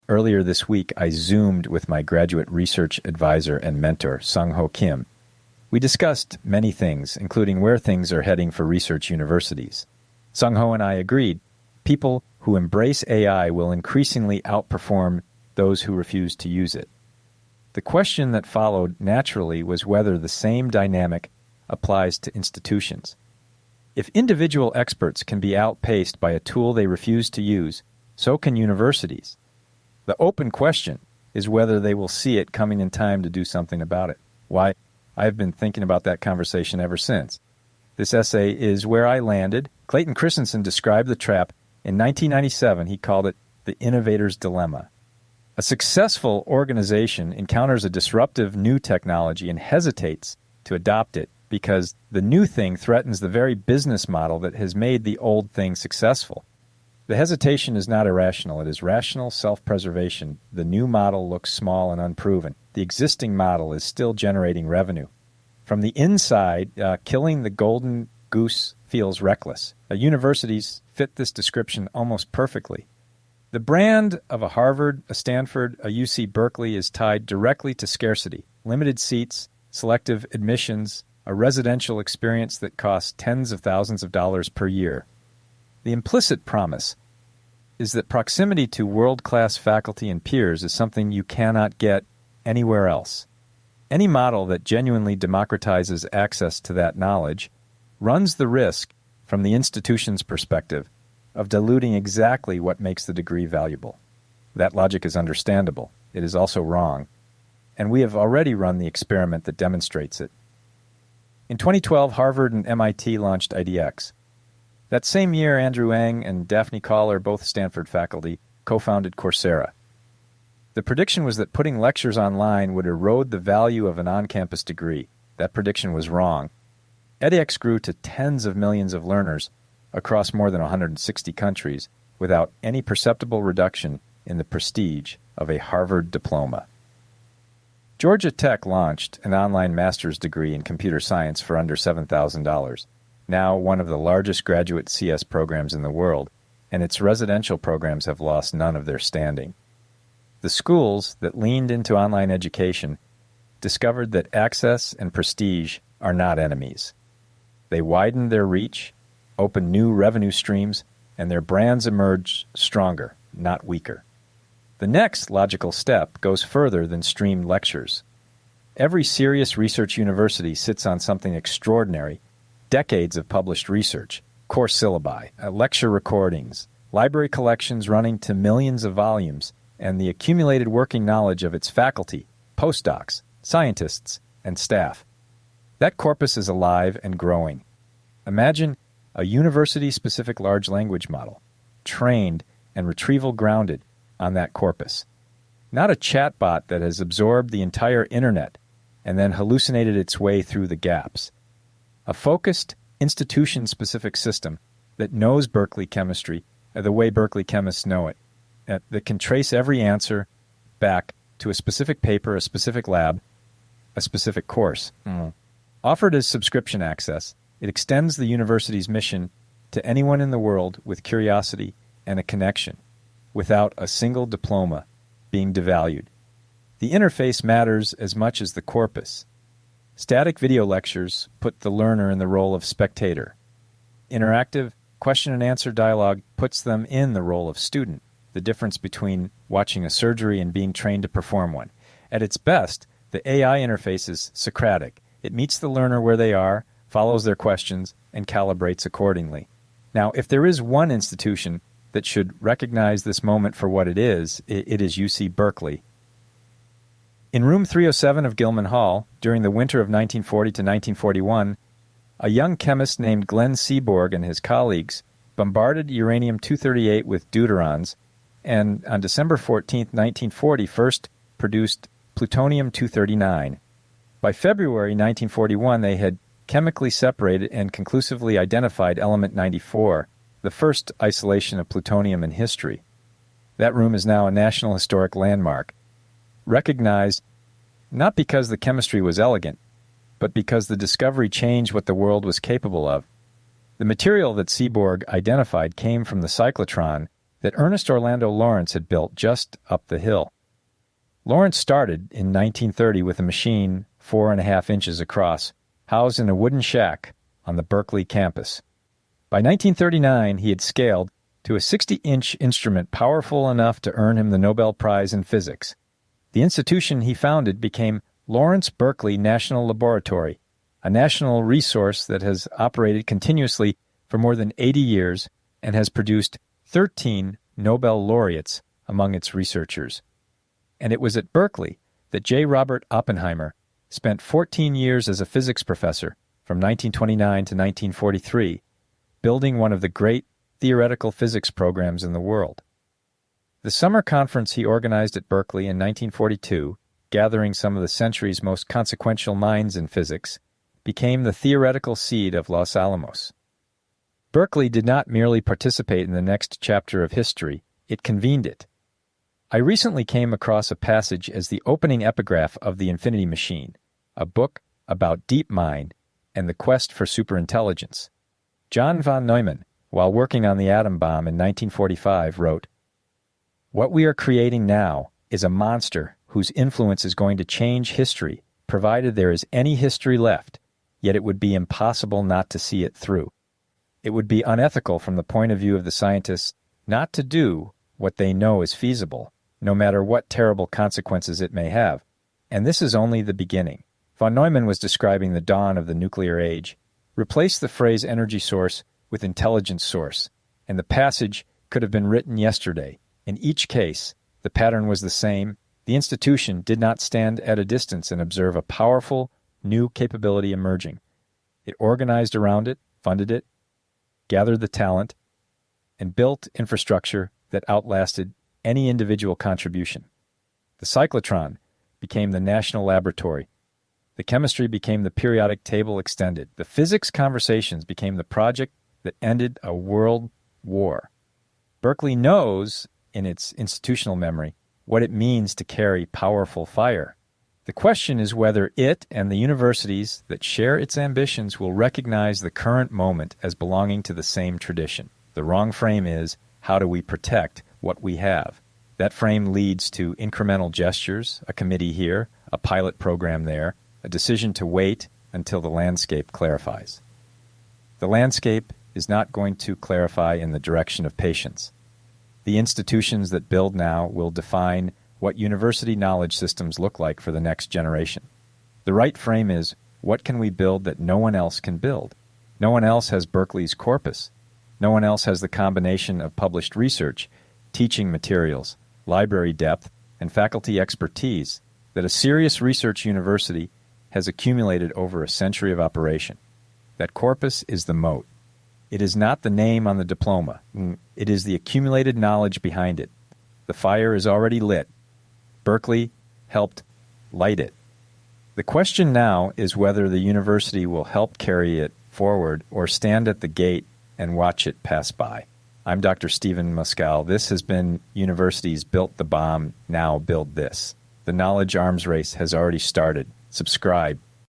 Earlier this week, I Zoomed with my graduate research advisor and mentor, Sung-Ho Kim. We discussed many things, including where things are heading for research universities. Sung-Ho and I agreed, people who embrace AI will increasingly outperform those who refuse to use it. The question that followed naturally was whether the same dynamic applies to institutions. If individual experts can be outpaced by a tool they refuse to use, so can universities. The open question is whether they will see it coming in time to do something about it. Why, I've been thinking about that conversation ever since. This essay is where I landed. Clayton Christensen described the trap. In 1997, he called it the innovator's dilemma. A successful organization encounters a disruptive new technology and hesitates to adopt it because the new thing threatens the very business model that has made the old thing successful. The hesitation is not irrational. It is rational self-preservation. The new model looks small and unproven. The existing model is still generating revenue. From the inside, killing the golden goose feels reckless. Universities fit this description almost perfectly. The brand of a Harvard, a Stanford, a UC Berkeley is tied directly to scarcity, limited seats, selective admissions, a residential experience that costs tens of thousands of dollars per year. The implicit promise is that proximity to world-class faculty and peers is something you cannot get anywhere else. Any model that genuinely democratizes access to that knowledge runs the risk, from the institution's perspective, of diluting exactly what makes the degree valuable. That logic is understandable. It is also wrong. And we have already run the experiment that demonstrates it. In 2012, Harvard and MIT launched IDX. That same year, Andrew Ng and Daphne Collar, both Stanford faculty, co-founded Coursera. The prediction was that putting lectures online would erode the value of an on-campus degree. That prediction was wrong. edX grew to tens of millions of learners across more than 160 countries without any perceptible reduction in the prestige of a Harvard diploma. Georgia Tech launched an online master's degree in computer science for under $7,000, now one of the largest graduate CS programs in the world, and its residential programs have lost none of their standing. The schools that leaned into online education discovered that access and prestige are not enemies. They widened their reach, opened new revenue streams, and their brands emerged stronger, not weaker. The next logical step goes further than streamed lectures. Every serious research university sits on something extraordinary, decades of published research, course syllabi, lecture recordings, library collections running to millions of volumes, and the accumulated working knowledge of its faculty, postdocs, scientists, and staff. That corpus is alive and growing. Imagine a university-specific large language model, trained and retrieval-grounded on that corpus. Not a chatbot that has absorbed the entire internet and then hallucinated its way through the gaps. A focused, institution-specific system that knows Berkeley chemistry the way Berkeley chemists know it, that can trace every answer back to a specific paper, a specific lab, a specific course. Offered as subscription access, it extends the university's mission to anyone in the world with curiosity and a connection, without a single diploma being devalued. The interface matters as much as the corpus. Static video lectures put the learner in the role of spectator. Interactive question-and-answer dialogue puts them in the role of student, the difference between watching a surgery and being trained to perform one. At its best, the AI interface is Socratic. It meets the learner where they are, follows their questions, and calibrates accordingly. Now, if there is one institution that should recognize this moment for what it is UC Berkeley. In room 307 of Gilman Hall, during the winter of 1940 to 1941, a young chemist named Glenn Seaborg and his colleagues bombarded uranium-238 with deuterons, and on December 14, 1940, first produced plutonium-239. By February 1941, they had chemically separated and conclusively identified element 94, the first isolation of plutonium in history. That room is now a National Historic Landmark, recognized not because the chemistry was elegant, but because the discovery changed what the world was capable of. The material that Seaborg identified came from the cyclotron that Ernest Orlando Lawrence had built just up the hill. Lawrence started in 1930 with a machine 4.5 inches across, housed in a wooden shack on the Berkeley campus. By 1939, he had scaled to a 60-inch instrument powerful enough to earn him the Nobel Prize in Physics. The institution he founded became Lawrence Berkeley National Laboratory, a national resource that has operated continuously for more than 80 years and has produced 13 Nobel laureates among its researchers. And it was at Berkeley that J. Robert Oppenheimer spent 14 years as a physics professor from 1929 to 1943, building one of the great theoretical physics programs in the world. The summer conference he organized at Berkeley in 1942, gathering some of the century's most consequential minds in physics, became the theoretical seed of Los Alamos. Berkeley did not merely participate in the next chapter of history, it convened it. I recently came across a passage as the opening epigraph of The Infinity Machine, a book about deep mind and the quest for superintelligence. John von Neumann, while working on the atom bomb in 1945, wrote, "What we are creating now is a monster whose influence is going to change history, provided there is any history left, yet it would be impossible not to see it through. It would be unethical from the point of view of the scientists not to do what they know is feasible, no matter what terrible consequences it may have. And this is only the beginning." Von Neumann was describing the dawn of the nuclear age. Replace the phrase energy source with intelligence source, and the passage could have been written yesterday. In each case, the pattern was the same. The institution did not stand at a distance and observe a powerful, new capability emerging. It organized around it, funded it, gathered the talent, and built infrastructure that outlasted any individual contribution. The cyclotron became the national laboratory. The chemistry became the periodic table extended. The physics conversations became the project that ended a world war. Berkeley knows, in its institutional memory, what it means to carry powerful fire. The question is whether it and the universities that share its ambitions will recognize the current moment as belonging to the same tradition. The wrong frame is, how do we protect what we have? That frame leads to incremental gestures, a committee here, a pilot program there, a decision to wait until the landscape clarifies. The landscape is not going to clarify in the direction of patience. The institutions that build now will define what university knowledge systems look like for the next generation. The right frame is, what can we build that no one else can build? No one else has Berkeley's corpus. No one else has the combination of published research, teaching materials, library depth, and faculty expertise that a serious research university has accumulated over a century of operation. That corpus is the moat. It is not the name on the diploma. It is the accumulated knowledge behind it. The fire is already lit. Berkeley helped light it. The question now is whether the university will help carry it forward or stand at the gate and watch it pass by. I'm Dr. Stephen Muscal. This has been Universities Built the Bomb, Now Build This. The knowledge arms race has already started. Subscribe.